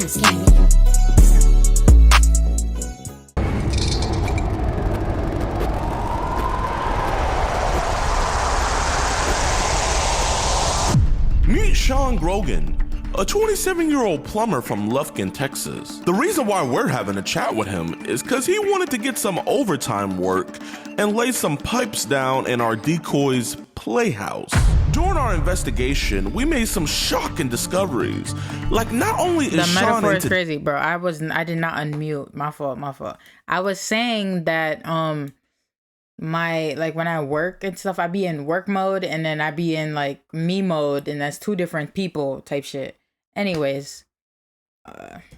Come slide with me. Meet Sean Grogan, a 27-year-old plumber from Lufkin, Texas. The reason why we're having a chat with him is because he wanted to get some overtime work and lay some pipes down in our decoy's playhouse. During our investigation, we made some shocking discoveries. Like, not only is the Sean metaphor into... is crazy, bro. I did not unmute. My fault. I was saying that my, like, when I work and stuff, I be in work mode and then I be in like me mode, and that's two different people type shit. Anyways,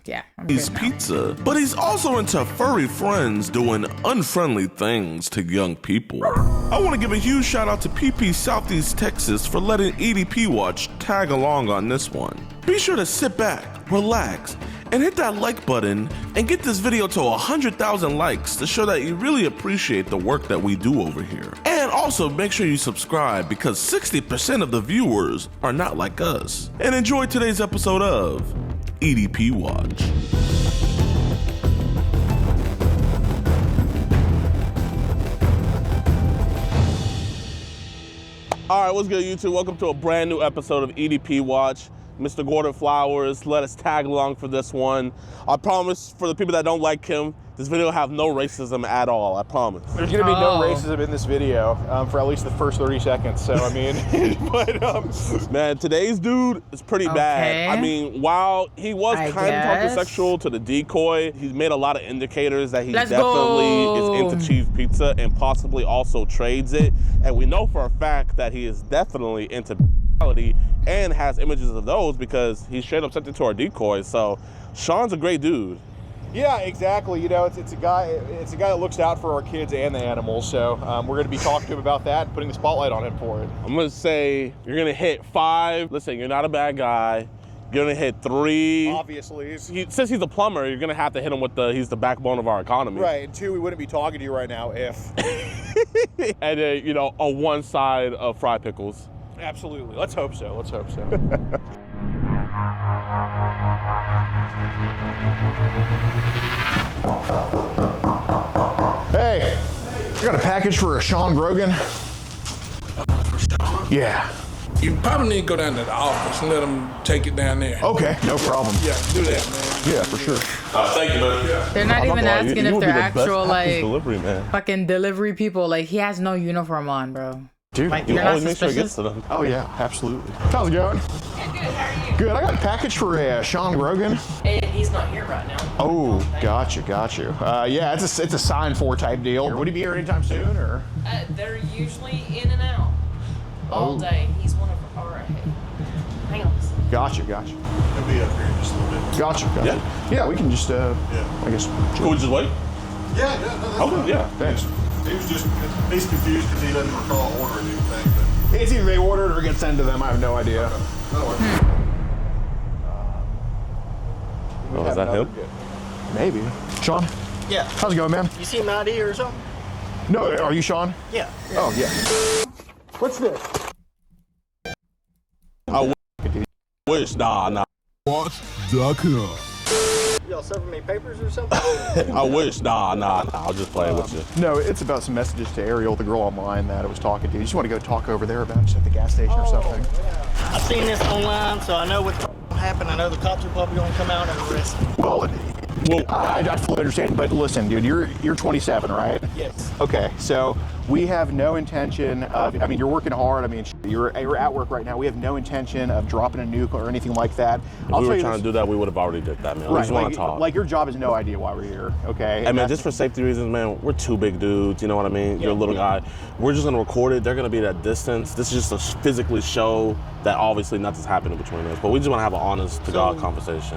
yeah. He's pizza, but he's also into furry friends doing unfriendly things to young people. I want to give a huge shout out to PP Southeast Texas for letting EDP Watch tag along on this one. Be sure to sit back, relax, and hit that like button and get this video to 100,000 likes to show that you really appreciate the work that we do over here. And also make sure you subscribe because 60% of the viewers are not like us. And enjoy today's episode of EDP Watch. All right, what's good, YouTube? Welcome to a brand new episode of EDP Watch. Mr. Gordon Flowers, let us tag along for this one. I promise, for the people that don't like him, this video will have no racism at all, I promise. There's gonna be no racism in this video for at least the first 30 seconds, so I mean, Man, today's dude is pretty bad. I mean, while he was kind of talking sexual to the decoy, he's made a lot of indicators that he definitely is into cheese pizza and possibly also trades it. And we know for a fact that he is definitely into and has images of those because he straight up sent it to our decoys. So Sean's a great dude. Yeah, exactly. You know, it's a guy that looks out for our kids and the animals. So we're going to be talking to him about that and putting the spotlight on him for it. I'm going to say you're going to hit 5. Listen, you're not a bad guy. You're going to hit 3. Obviously. Since he's a plumber, you're going to have to hit him with he's the backbone of our economy. Right. And 2, we wouldn't be talking to you right now if. And then, you know, on one side of fried pickles. Absolutely. Let's hope so. Hey, you got a package for a Sean Grogan? For Sean? Yeah. You probably need to go down to the office and let them take it down there. Okay, no problem. Yeah, do that, man. Yeah, for sure. Thank you, man. Yeah. They're not even asking if they're actual, like, delivery man. Fucking delivery people. Like, he has no uniform on, bro. Dude, like, you you're always not make sure it suspicious? gets to them. Oh yeah, absolutely. How's it going? Good, how are you? Good, I got a package for a Sean Grogan. He's not here right now. Oh, got you. Yeah, it's a sign for type deal. Would he be here anytime soon, or? They're usually in and out all day. He's one of our, hang on. Gotcha. He'll be up here in just a little bit. Gotcha. Yeah, we can just, I guess. Can we just wait? Yeah, that's Okay, fine. yeah. Thanks. He's confused because he doesn't recall ordering anything, but It's either they ordered or it gets sent to them. I have no idea. that'll work. Oh, is that him? Maybe. Sean? Yeah. How's it going, man? You see my ID or something? No, are you Sean? Yeah. Oh, yeah. What's this? I wish. Nah. Watch.com. Y'all serving me papers or something? I wish. Nah. I'll just play with you. No, it's about some messages to Ariel, the girl online that I was talking to. You just want to go talk over there about just at the gas station or something? Yeah. I've seen this online, so I know what's happened. I know the cops are probably going to come out and arrest me. Well, I fully understand, but listen, dude, you're 27, right? Yes. Okay, so we have no intention of, I mean, you're working hard. I mean, you're at work right now. We have no intention of dropping a nuke or anything like that. If we were trying to do that, we would have already did that, man. We just want to talk. Like, your job has no idea why we're here, okay? Hey, man, just for safety reasons, man, we're 2 big dudes, you know what I mean? You're a little guy. We're just going to record it. They're going to be at that distance. This is just to physically show that obviously nothing's happening between us, but we just want to have an honest-to-God conversation.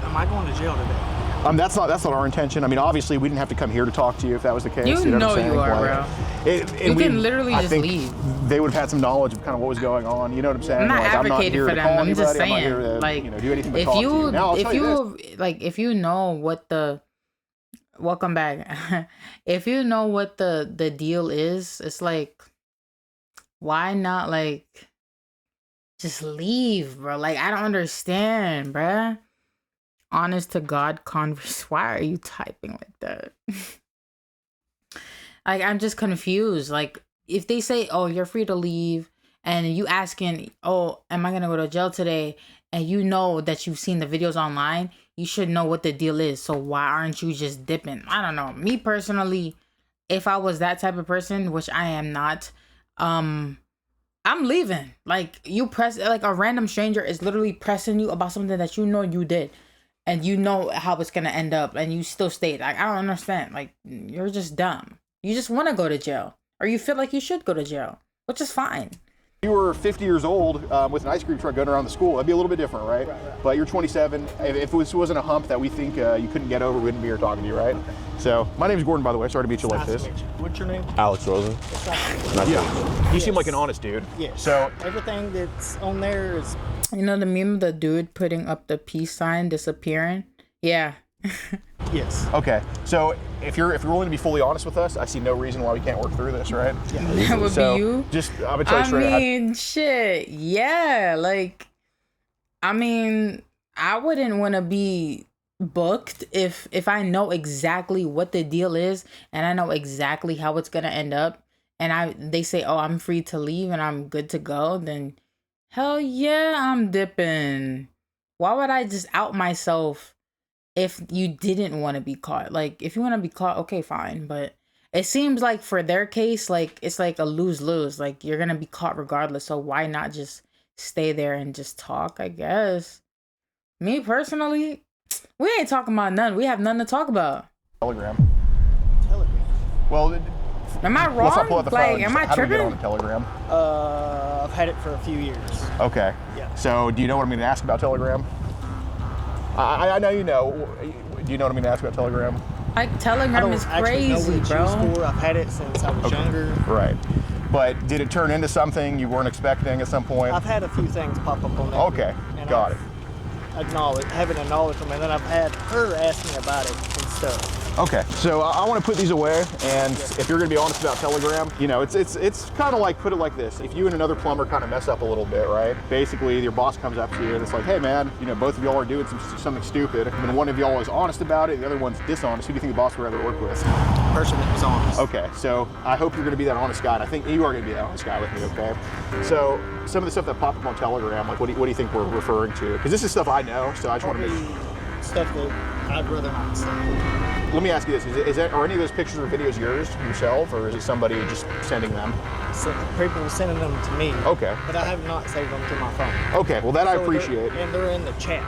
Am I going to jail today? That's not our intention. I mean, obviously, we didn't have to come here to talk to you if that was the case. You know know what I'm saying? you are, Like, bro. You can literally I just think leave. They would have had some knowledge of kind of what was going on. You know what I'm saying? I'm not like, advocating I'm not here for to them. call I'm just anybody. I'm not here saying, to, like, do anything but talk to you. Now, I'll tell you this. if you know what the, welcome back. If you know what the deal is, it's like, why not, like, just leave, bro? Like, I don't understand, bruh. honest to God converse. Why are you typing like that? Like, I'm just confused. Like, if they say, oh, you're free to leave, and you asking, oh, am I gonna go to jail today? And you know that you've seen the videos online, you should know what the deal is. So why aren't you just dipping? I don't know. Me personally, if I was that type of person, which I am not, I'm leaving. Like, you press, like, a random stranger is literally pressing you about something that you know you did. And you know how it's gonna end up, and you still stay. Like, I don't understand. Like, you're just dumb. You just want to go to jail, or you feel like you should go to jail, which is fine. You were 50 years old with an ice cream truck going around the school. That'd be a little bit different, right? But you're 27. If this wasn't a hump that we think you couldn't get over, we wouldn't be here talking to you, right? So, my name's Gordon, by the way. Sorry to meet you like this. What's your name? Alex Rosen. Yeah. You seem like an honest dude. Yes. So, everything that's on there is. You know the meme of the dude putting up the peace sign disappearing? Yeah. Yes. okay. So, if you're willing to be fully honest with us, I see no reason why we can't work through this, right? Yeah. That would be you? Just, I'm gonna tell you straight. I mean, shit. Yeah. Like, I mean, I wouldn't want to be booked if I know exactly what the deal is and I know exactly how it's gonna end up, and they say, oh, I'm free to leave and I'm good to go, then hell yeah, I'm dipping. Why would I just out myself if you didn't want to be caught? Like, if you want to be caught, okay, fine. But it seems like for their case, like, it's like a lose-lose. Like, you're gonna be caught regardless, so why not just stay there and just talk, I guess. Me personally, we ain't talking about none. We have nothing to talk about. Telegram. Well, am I wrong? Let's not pull out the phone. Am I How tripping? do we get on the Telegram? I've had it for a few years. Okay. Yeah. So, do you know what I'm going to ask about Telegram? I know you know. Do you know what I'm going to ask about Telegram? Like, Telegram is crazy, bro. I've had it since I was younger. Right. But did it turn into something you weren't expecting at some point? I've had a few things pop up on there. Okay, got it. Having acknowledged them, and then I've had her ask me about it and stuff. Okay, so I want to put these away, and if you're going to be honest about Telegram, you know, it's kind of like, put it like this. If you and another plumber kind of mess up a little bit, right? Basically, your boss comes up to you and it's like, hey man, you know, both of y'all are doing something stupid, and one of y'all is honest about it, and the other one's dishonest. Who do you think the boss would rather work with? Person that was honest. Okay, so I hope you're going to be that honest guy, and I think you are going to be that honest guy with me, okay? So some of the stuff that popped up on Telegram, like what do you think we're referring to? Because this is stuff I know, so I just want to make stuff that I'd rather not say. Let me ask you this, are any of those pictures or videos yourself, or is it somebody just sending them? So people are sending them to me. Okay. But I have not saved them to my phone. Okay, well that I appreciate. And they're in the chat.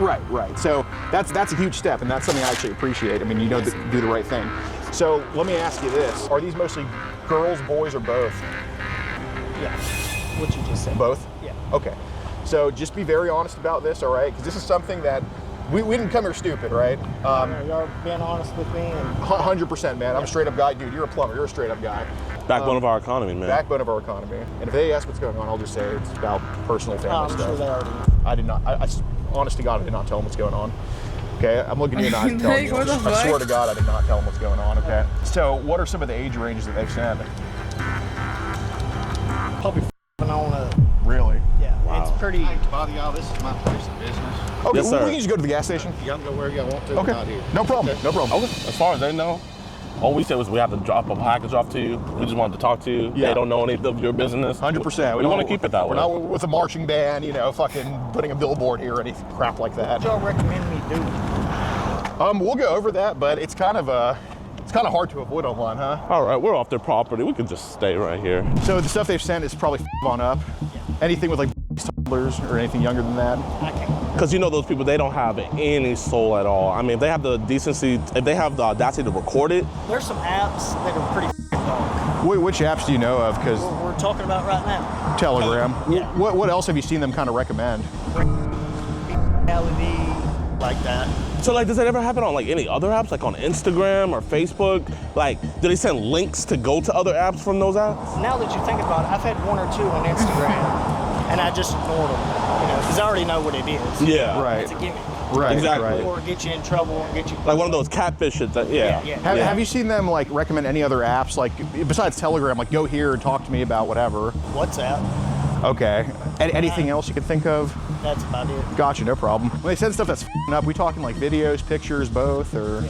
Right. So that's a huge step, and that's something I actually appreciate. I mean, you know, do the right thing. So let me ask you this: are these mostly girls, boys, or both? Yeah. What you just said. Both? Yeah. Okay. So just be very honest about this, all right? Because this is something that we didn't come here stupid, right? Y'all being honest with me. 100%, man. I'm a straight up guy, dude. You're a plumber. You're a straight up guy. Backbone of our economy, man. Backbone of our economy. And if they ask what's going on, I'll just say it's about personal family I'm stuff. sure they already know. I did not. Honest to God, I did not tell them what's going on. Okay, I'm looking you in the eyes and telling you. I swear to God, I did not tell them what's going on. Okay. So, what are some of the age ranges that they've sent? Probably on a. Really? Yeah. Wow. It's pretty. Hey, to bother y'all, this is my place of business. Okay, Yes, sir. we can just go to the gas station. Y'all can go where y'all want to, Okay. not here. No problem. Okay. No problem. Okay. As far as they know, all we said was we have to drop a package off to you. We just wanted to talk to you. Yeah. They don't know any of your business. 100%. We want to keep it that way. We're not with a marching band, you know, fucking putting a billboard here or any crap like that. What y'all recommend me do? We'll go over that, but it's kind of hard to avoid online, huh? All right, we're off their property. We can just stay right here. So the stuff they've sent is probably on up. Anything with like toddlers or anything younger than that? I can't. Because you know those people, they don't have any soul at all. I mean, if they have the decency, if they have the audacity to record it. There's some apps that are pretty dog. Which apps do you know of? Because We're talking about right now. Telegram. Yeah. What else have you seen them kind of recommend? LED, like that. So like, does that ever happen on like any other apps, like on Instagram or Facebook? Like, do they send links to go to other apps from those apps? Now that you think about it, I've had one or two on Instagram, and I just ignored them, you know, because I already know what it is. Yeah. Right. It's a gimmick. Right. Exactly. Right. Or get you in trouble, or get you. Like one of those catfish shit that, yeah. Yeah. Have you seen them like recommend any other apps, like besides Telegram, like go here and talk to me about whatever? WhatsApp. Okay. Anything else you can think of? That's about it. Gotcha, no problem. When they send stuff that's f***ing up, we talking like videos, pictures, both, or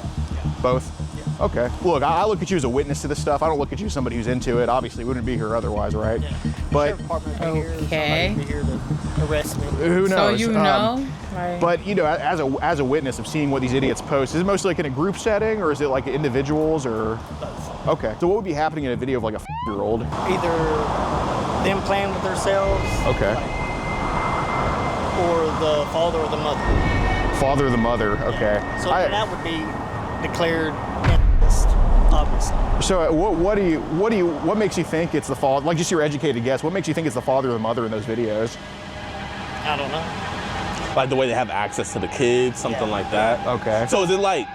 both? Yeah. Okay. Look, I look at you as a witness to this stuff. I don't look at you as somebody who's into it. Obviously, we wouldn't be here otherwise, right? Yeah. But Okay. Be here to arrest me. who knows? So you know, like, But you know, as a witness of seeing what these idiots post, is it mostly like in a group setting, or is it like individuals, or? Both. Okay. So what would be happening in a video of like a 5-year-old? Either them playing with themselves. Okay. Or the father or the mother. Father or the mother. Okay. So that would be declared incest, obviously. So what makes you think it's the father? Like just your educated guess. What makes you think it's the father or the mother in those videos? I don't know. Like the way they have access to the kids, something like that. Okay. So is it like,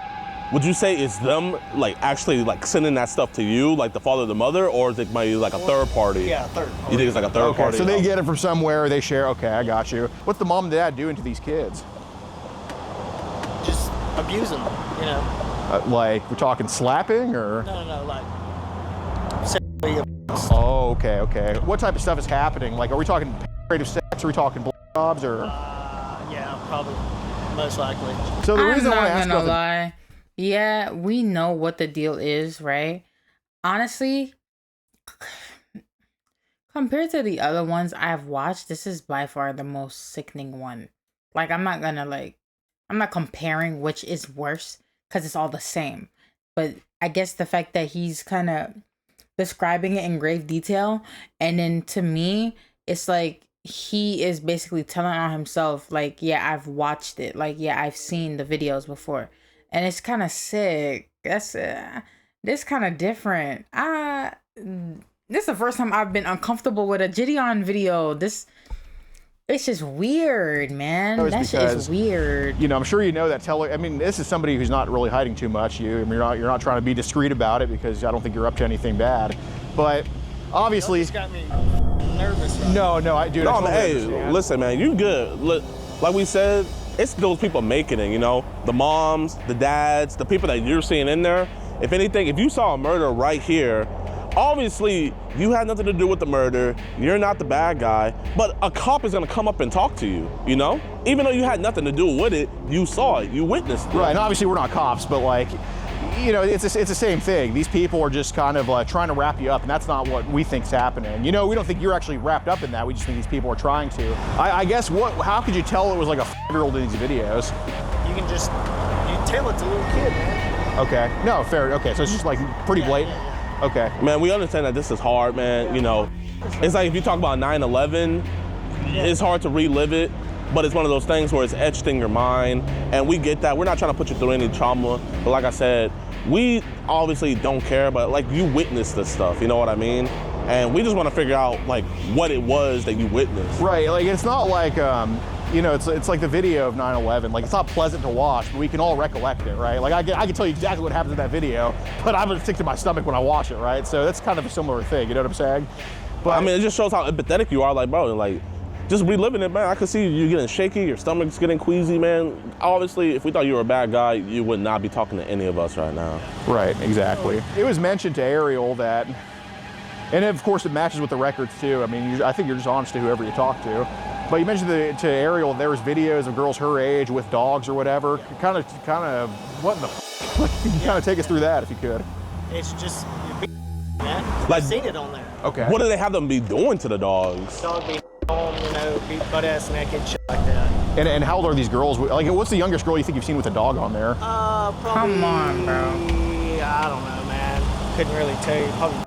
would you say it's them like actually like sending that stuff to you, like the father or the mother, or is it maybe like a third party? Yeah, third party. You think it's like a third party? So they get it from somewhere, they share. Okay, I got you. What's the mom and dad doing to these kids? Just abusing them, you know. Like we're talking slapping or? No, like sexually abuse. Oh, okay. What type of stuff is happening? Like, are we talking penetrative sex? Are we talking blowjobs or? Yeah, probably, most likely. So the I'm reason I not want to ask gonna about lie. Yeah, we know what the deal is, right? Honestly, compared to the other ones I've watched, this is by far the most sickening one. Like, I'm not comparing which is worse because it's all the same. But I guess the fact that he's kind of describing it in grave detail, and then to me, it's like he is basically telling on himself, like, yeah, I've watched it. Like, yeah, I've seen the videos before. And it's kind of sick. That's this kind of different. This is the first time I've been uncomfortable with a Gideon video. It's just weird, man. That shit is weird. You know, I'm sure you know that I mean, this is somebody who's not really hiding too much. I mean, you're not trying to be discreet about it because I don't think you're up to anything bad. But obviously, It's got me nervous. Right? no, No, man, hey, listen, man, you good. Look, like we said, it's those people making it, you know? The moms, the dads, the people that you're seeing in there. If anything, if you saw a murder right here, obviously you had nothing to do with the murder, you're not the bad guy, but a cop is gonna come up and talk to you, you know? Even though you had nothing to do with it, you saw it, you witnessed it. Right, and obviously we're not cops, but like, you know, it's the same thing. These people are just kind of trying to wrap you up, and that's not what we think's happening. You know, we don't think you're actually wrapped up in that. We just think these people are trying to. I guess how could you tell it was like a 5-year-old in these videos? You can tell it's a little kid, man. Okay, no, fair. Okay, so it's just like pretty blatant. Yeah. Okay. Man, we understand that this is hard, man. You know, it's like if you talk about 9/11, it's hard to relive it, but it's one of those things where it's etched in your mind, and we get that. We're not trying to put you through any trauma, but like I said, we obviously don't care, but like you witnessed this stuff, you know what I mean? And we just want to figure out like what it was that you witnessed. Right, like it's not like, you know, it's like the video of 9/11. Like it's not pleasant to watch, but we can all recollect it, right? Like I can tell you exactly what happened in that video, but I'm gonna stick to my stomach when I watch it, right? So that's kind of a similar thing, you know what I'm saying? But I mean, it just shows how empathetic you are, like, bro, like, just reliving it, man. I could see you getting shaky, your stomach's getting queasy, man. Obviously, if we thought you were a bad guy, you would not be talking to any of us right now. Right, exactly. It was mentioned to Ariel that, and of course it matches with the records too. I mean, I think you're just honest to whoever you talk to. But you mentioned to Ariel there was videos of girls her age with dogs or whatever. Kind of, what in the f***? Kind of take us through that if you could. It's just, man. Like- I've seen it on there. Okay. What do they have them be doing to the dogs? Dog be on, you know, be butt ass naked, shit like that. And how old are these girls? Like, what's the youngest girl you think you've seen with a dog on there? Probably. Come on, bro. I don't know, man. Couldn't really tell you. Probably.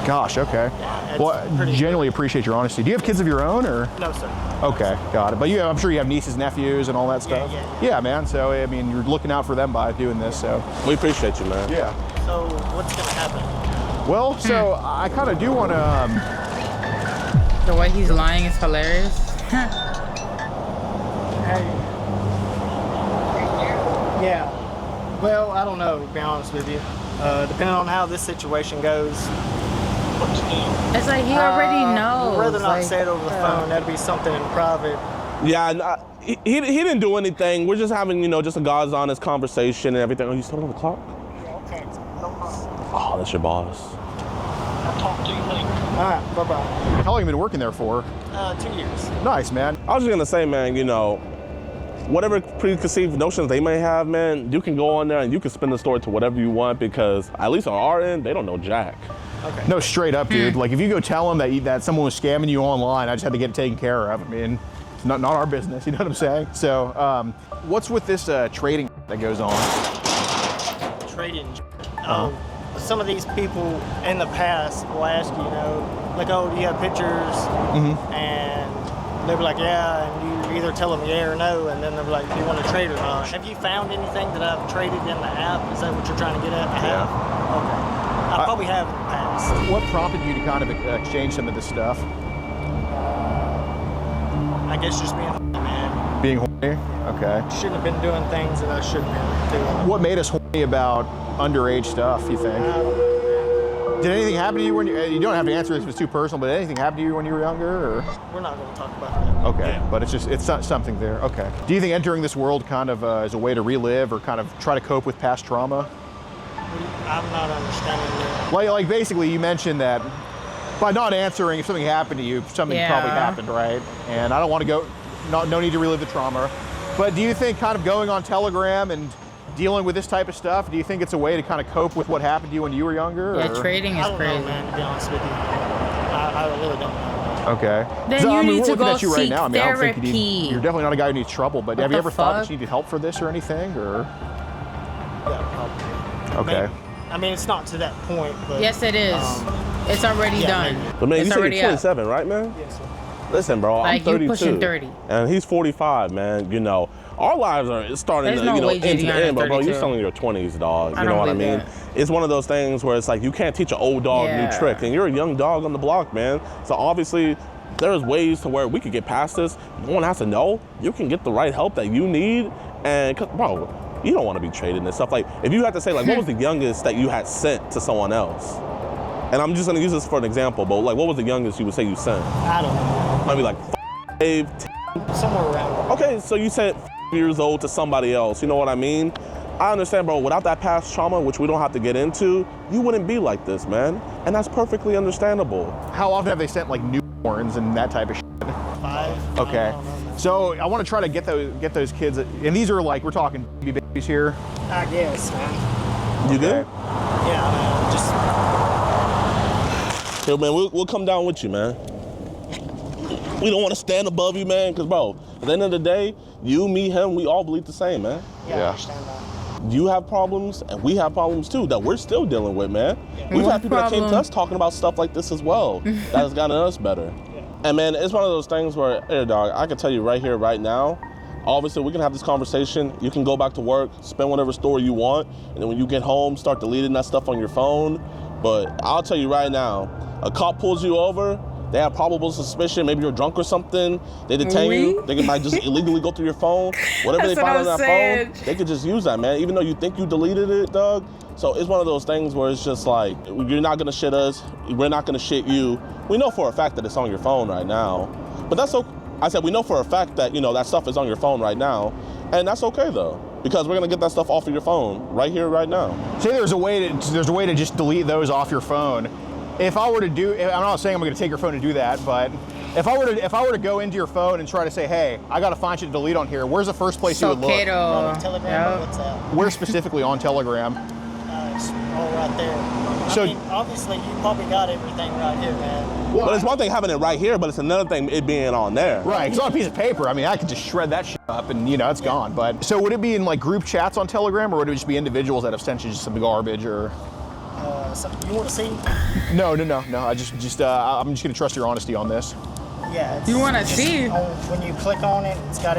Gosh, okay. Yeah, Well, I genuinely appreciate your honesty. Do you have kids of your own, or? No, sir. Okay, got it. But I'm sure you have nieces, nephews, and all that stuff. Yeah. Yeah, man. So I mean, you're looking out for them by doing this. So. We appreciate you, man. Yeah. So what's gonna happen? Well, so I kind of do want to. The way he's lying is hilarious. Yeah. Well, I don't know, to be honest with you. Depending on how this situation goes. It's like he already knows. I'd rather not like, say it over the phone. That'd be something in private. Yeah, and, he didn't do anything. We're just having, you know, just a God's honest conversation and everything. Oh, you still on the clock? Oh, that's your boss. All right, bye-bye. How long have you been working there for? 2 years. Nice, man. I was just gonna say, man, you know, whatever preconceived notions they may have, man, you can go on there and you can spin the story to whatever you want because at least on our end, they don't know jack. Okay. No, straight up, dude. Like if you go tell them that someone was scamming you online, I just had to get it taken care of. I mean, it's not our business. You know what I'm saying? So, what's with this trading that goes on? Trading. Some of these people in the past will ask you, you know, like, oh, do you have pictures? And they'll be like, yeah, and you either tell them yeah or no, and then they'll be like, do you want to trade or not? Have you found anything that I've traded in the app? Is that what you're trying to get at? Yeah. Okay. I probably have in the past. What prompted you to kind of exchange some of this stuff? I guess just being man. Being horny? Okay. Shouldn't have been doing things that I shouldn't have been doing. What made us horny about underage stuff, you think? Did anything happen to you when you don't have to answer this if it's too personal, but did anything happen to you when you were younger? Or? We're not going to talk about that. Okay, but it's not something there. Okay. Do you think entering this world kind of is a way to relive or kind of try to cope with past trauma? I'm not understanding that. Like basically you mentioned that by not answering, if something happened to you, something probably happened, right? And I don't want to go, no need to relive the trauma. But do you think kind of going on Telegram and dealing with this type of stuff, do you think it's a way to kind of cope with what happened to you when you were younger? Yeah, trading is I don't crazy. know, man, to be honest with you. I really don't know. Okay. Then So, you I mean, need we're to looking go at you right seek now. I mean, I don't think therapy. you're definitely not a guy who needs trouble, but have you the ever thought that fuck? you needed help for this or anything? Or Yeah, probably. okay. Maybe. I mean, it's not to that point, but... Yes, it is. It's already yeah, done. maybe. But man, It's you said already you're up. 27, right, man? Yes, sir. Listen, bro, Like, I'm 32. you pushing 30. And he's 45, man. You know, our lives are starting There's to, no you know, way into JD the on end, but bro, 32. you're still in your 20s, dog. I You know don't what I believe mean? that. It's one of those things where it's like you can't teach an old dog a new trick, and you're a young dog on the block, man. So obviously, there's ways to where we could get past this. No one has to know. You can get the right help that you need, and bro, you don't want to be traded and stuff. Like, if you had to say, like, what was the youngest that you had sent to someone else? And I'm just gonna use this for an example, but like, what was the youngest you would say you sent? I don't know. Might be like 5, 10. Somewhere around. Okay, so you sent years old to somebody else. You know what I mean? I understand, bro. Without that past trauma, which we don't have to get into, you wouldn't be like this, man. And that's perfectly understandable. How often have they sent like newborns and that type of shit? 5. Okay. I don't know, man. So I want to try to get those kids, and these are like, we're talking babies here. I guess, man. You good? Yeah, man. Just... Yo, man, we'll come down with you, man. We don't want to stand above you, man, because, bro, at the end of the day, you, me, him, we all believe the same, man. Yeah, I Yeah. understand that. You have problems, and we have problems, too, that we're still dealing with, man. We've What had people that came to problem? us talking about stuff like this as well. That has gotten us better. And, man, it's one of those things where, hey, dog, I can tell you right here, right now, obviously, we can have this conversation. You can go back to work, spend whatever story you want, and then when you get home, start deleting that stuff on your phone. But I'll tell you right now, a cop pulls you over, they have probable suspicion, maybe you're drunk or something, they detain you, they might just illegally go through your phone. Whatever they That's what find on I'm that saying. phone, they could just use that, man, even though you think you deleted it, dog. So it's one of those things where it's just like, you're not gonna shit us, we're not gonna shit you. We know for a fact that it's on your phone right now, but that's okay. I said, we know for a fact that, you know, that stuff is on your phone right now, and that's okay though, because we're gonna get that stuff off of your phone right here, right now. Say there's a way to just delete those off your phone. If I were to do, I'm not saying I'm going to take your phone to do that, but if I were to go into your phone and try to say, hey, I got to find shit to delete on here, where's the first place you would look? Soquero. Telegram or WhatsApp. Where specifically on Telegram? It's all right there. So- I mean, obviously, you probably got everything right here, man. But it's one thing having it right here, but it's another thing it being on there. Right, it's on a piece of paper. I mean, I could just shred that shit up and, you know, it's gone. But so would it be in like group chats on Telegram, or would it just be individuals that have sent you just some garbage or? Something you want to see? No. I'm just gonna trust your honesty on this. Yeah. It's You wanna just see? when you click on it, it's got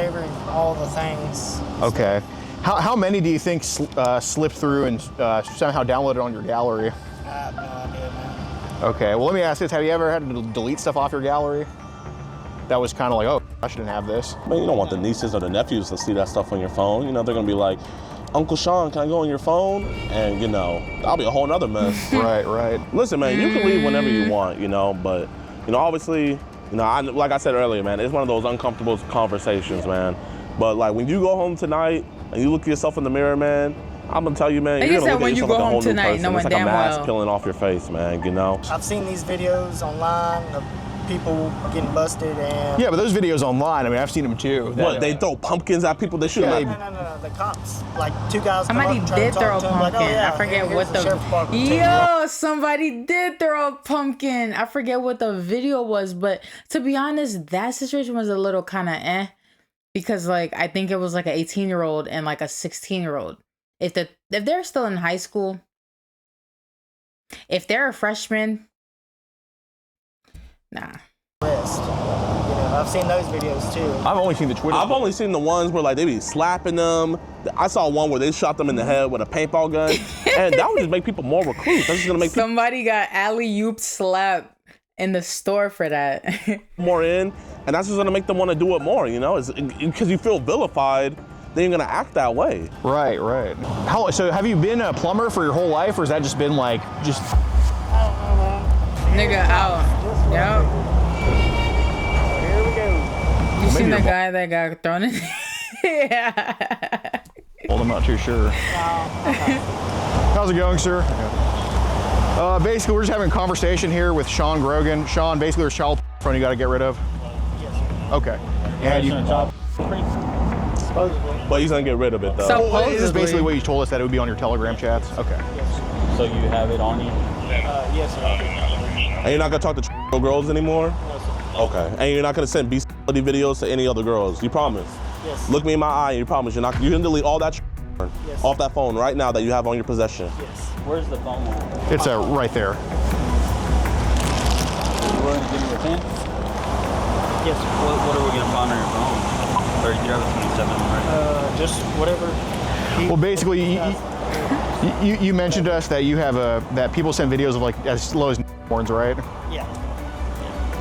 all the things. Okay. How many do you think slipped through and somehow downloaded on your gallery? I have no idea, man. Okay. Well, let me ask this: have you ever had to delete stuff off your gallery? That was kind of like, oh, I shouldn't have this. Man, you don't want the nieces or the nephews to see that stuff on your phone. You know, they're gonna be like, Uncle Sean, can I go on your phone? And, you know, that'll be a whole nother mess. Right. Listen, man, you can leave whenever you want, you know, but, you know, obviously, you know, like I said earlier, man, it's one of those uncomfortable conversations, man. But, like, when you go home tonight and you look at yourself in the mirror, man, I'm gonna tell you, man, Like you're I gonna said, look at when you yourself go like a home whole new tonight, person. knowing It's like a damn mask well. peeling off your face, man, you know? I've seen these videos online of people getting busted and. Yeah, but those videos online, I mean, I've seen them too. What, they throw pumpkins at people? They shoot them at No. The cops, like 2 guys. Somebody did throw a pumpkin. Like, oh, yeah, I forget here's what the sheriff's department. yo. Somebody did throw a pumpkin. I forget what the video was, but to be honest, that situation was a little kind of because like I think it was like an 18-year-old and like a 16-year-old. If they're still in high school, if they're a freshman, nah. I've seen those videos too. I've only seen the Twitter. I've only seen the ones where like they be slapping them. I saw one where they shot them in the head with a paintball gun, and that would just make people more recruits. That's just gonna make somebody got alley-oop slapped in the store for that. More in, and that's just gonna make them want to do it more. You know, it's because you feel vilified, then you're gonna act that way. Right. So have you been a plumber for your whole life, or has that just been like just? Nigga out. Yep. Here we go. You seen the guy that got thrown in? Yeah. Well, I'm not too sure. How's it going, sir? Basically, we're just having a conversation here with Sean Grogan. Sean, basically, there's child porn you got to get rid of. Yes. Okay. And you, Supposedly. But he's gonna get rid of it though. Supposedly. this is basically what you told us, that it would be on your Telegram chats. Okay. So you have it on you? Yes, sir. And you're not gonna talk to girls anymore? No, sir. Okay. And you're not gonna send bestiality videos to any other girls? You promise? Yes. Look me in my eye and you promise you're not. You can delete all that Yes. off that phone right now that you have on your possession. Yes. Where's the phone at? It's right there. You willing to give me your pen? Yes, sir. What are we gonna find on your phone? 33 out of 27, right? Just whatever. Well, basically, you mentioned to us that you have that people send videos of like as low as horns, right? Yeah.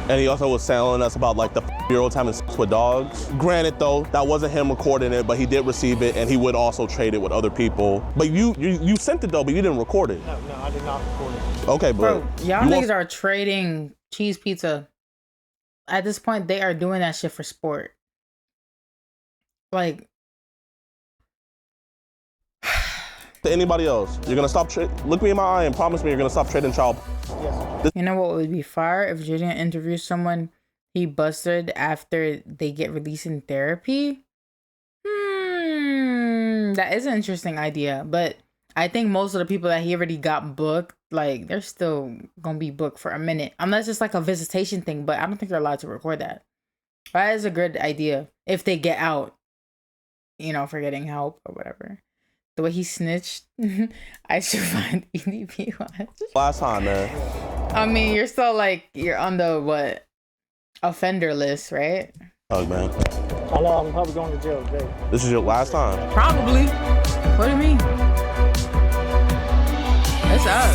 And he also was telling us about like the year-olds having sex with dogs. Granted though, that wasn't him recording it, but he did receive it and he would also trade it with other people. But you sent it though, but you didn't record it. No, I did not record it. Okay, Bro, but y'all niggas are trading cheese pizza. At this point, they are doing that shit for sport. Like, to anybody else, you're gonna stop look me in my eye and promise me you're gonna stop trading child. Yes. you know what would be fire if Julian interviews someone he busted after they get released in therapy? That is an interesting idea, but I think most of the people that he already got booked, like, they're still gonna be booked for a minute, unless it's like a visitation thing, but I don't think they're allowed to record that. That is a good idea if they get out, you know, for getting help or whatever. The way he snitched, I should find EDP watch. Last time, man. I mean, you're still like, you're on the what? Offender list, right? Oh, man. I know I'm probably going to jail today. This is your last time. Probably. What do you mean? It's up.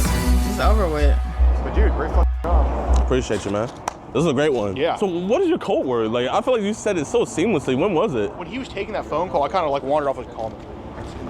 It's over with. But dude, great fucking job. Appreciate you, man. This is a great one. Yeah. So what is your code word? Like, I feel like you said it so seamlessly. When was it? When he was taking that phone call, I kind of like wandered off and called him.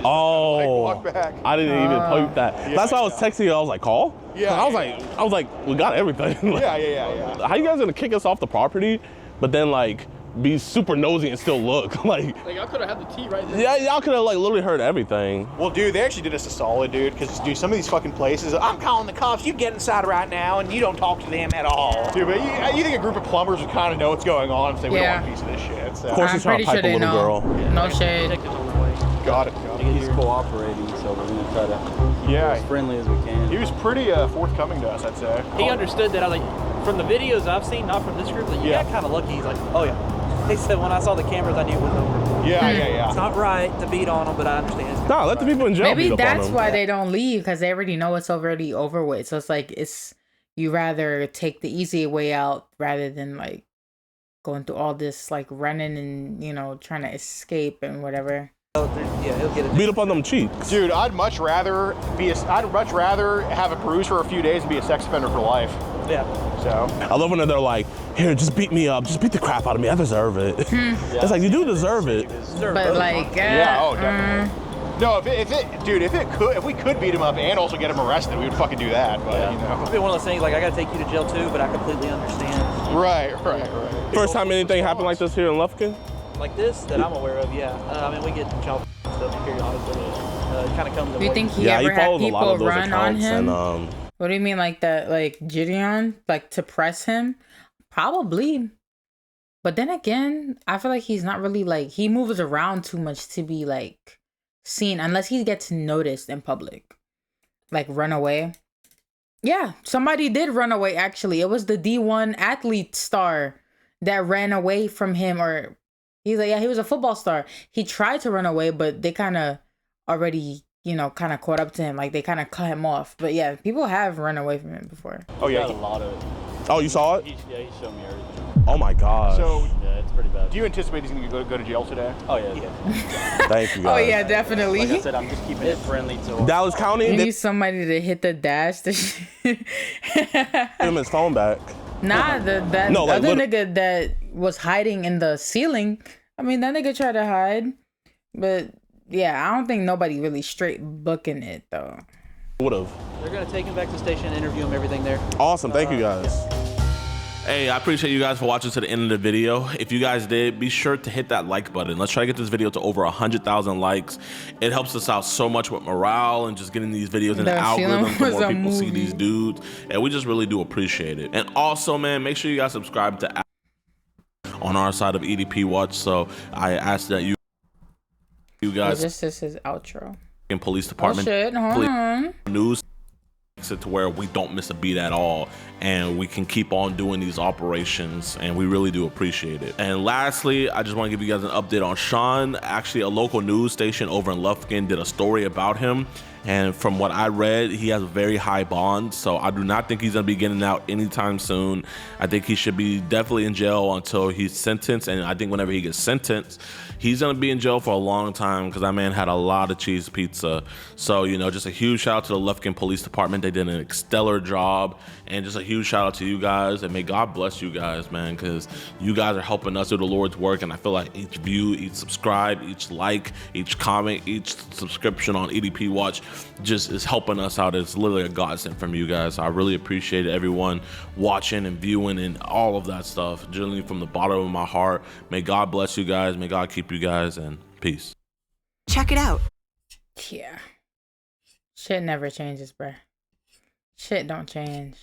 Oh, walk back. I didn't even poke that. Yeah, That's why I was texting you. I was like, call? Yeah, I was like, we got everything. Like, Yeah. How you guys gonna kick us off the property, but then like be super nosy and still look like I could have had the tea right there. Yeah, y'all could have like literally heard everything. Well, dude, they actually did us a solid, dude, because dude, some of these fucking places, I'm calling the cops. You get inside right now, and you don't talk to them at all. Dude, but you think a group of plumbers would kind of know what's going on and say we don't want a piece of this shit? So. Of course, I'm he's trying to pretty pipe sure a they little know. girl. No shade. Got it. He's cooperating, so we're gonna try to be as friendly as we can. He was pretty forthcoming to us, I'd say. He understood that. I was like, from the videos I've seen, not from this group, like, you got kind of lucky. He's like, oh yeah. He said when I saw the cameras, I knew it was over. Yeah. It's not right to beat on them, but I understand. Nah, let the people in jail Maybe beat up on that's them. why they don't leave, because they already know it's already over with. So it's like, you rather take the easy way out rather than like going through all this like running and, you know, trying to escape and whatever. Yeah, he'll get it. Beat up on them cheeks. Dude, I'd much rather have a bruise for a few days and be a sex offender for life. Yeah. So. I love when they're like, here, just beat me up. Just beat the crap out of me. I deserve it. It's like, you do deserve it. But like, Definitely. No, if we could beat him up and also get him arrested, we would fucking do that. But you know, It's been one of those things. Like, I got to take you to jail too, but I completely understand. Right. First time anything happened like this here in Lufkin? Like this that I'm aware of, yeah. I mean, we get child stuff periodically. It kind of comes. Do you think he ever had people run on him? What do you mean, like that? Like Gideon, like to press him? Probably. But then again, I feel like he's not really like, he moves around too much to be like seen unless he gets noticed in public. Like run away. Yeah, somebody did run away actually. It was the D1 athlete star that ran away from him, or he's like, yeah, he was a football star. He tried to run away, but they kind of already, you know, kind of caught up to him. Like they kind of cut him off. But yeah, people have run away from him before. Oh yeah, Got a lot of it. Oh, you saw it? He showed me everything. Oh my gosh. So Yeah, it's pretty bad. do you anticipate he's going to go to jail today? Oh yeah. Thank you Oh guys. yeah, definitely. Like I said, I'm just keeping it friendly to Dallas County, You they need somebody to hit the dash. gave him his phone back. Nah, that No, like, other nigga that was hiding in the ceiling. I mean, that nigga tried to hide, but yeah, I don't think nobody really straight booking it though. Would've. They're gonna take him back to the station and interview him, everything there. Awesome. Thank you guys. Hey, I appreciate you guys for watching to the end of the video. If you guys did, be sure to hit that like button. Let's try to get this video to over 100,000 likes. It helps us out so much with morale and just getting these videos in the algorithm so more people see these dudes. And we just really do appreciate it. And also, man, make sure you guys subscribe to on our side of EDP Watch. So I ask that you guys. This is his outro. In police department. Oh shit! Hold on. News. It to where we don't miss a beat at all and we can keep on doing these operations, and we really do appreciate it. And lastly, I just want to give you guys an update on Sean. Actually, a local news station over in Lufkin did a story about him, and from what I read, he has a very high bond, so I do not think he's gonna be getting out anytime soon. I think he should be definitely in jail until he's sentenced, and I think whenever he gets sentenced, he's gonna be in jail for a long time because that man had a lot of cheese pizza. So, you know, just a huge shout out to the Lufkin Police Department. They did an stellar job, and just a huge shout out to you guys, and may God bless you guys, man, because you guys are helping us do the Lord's work. And I feel like each view, each subscribe, each like, each comment, each subscription on EDP Watch just is helping us out. It's literally a godsend from you guys. I really appreciate everyone watching and viewing and all of that stuff, generally from the bottom of my heart. May God bless you guys. May God keep you guys, and peace. Check it out. Yeah. Shit never changes, bruh. Shit don't change.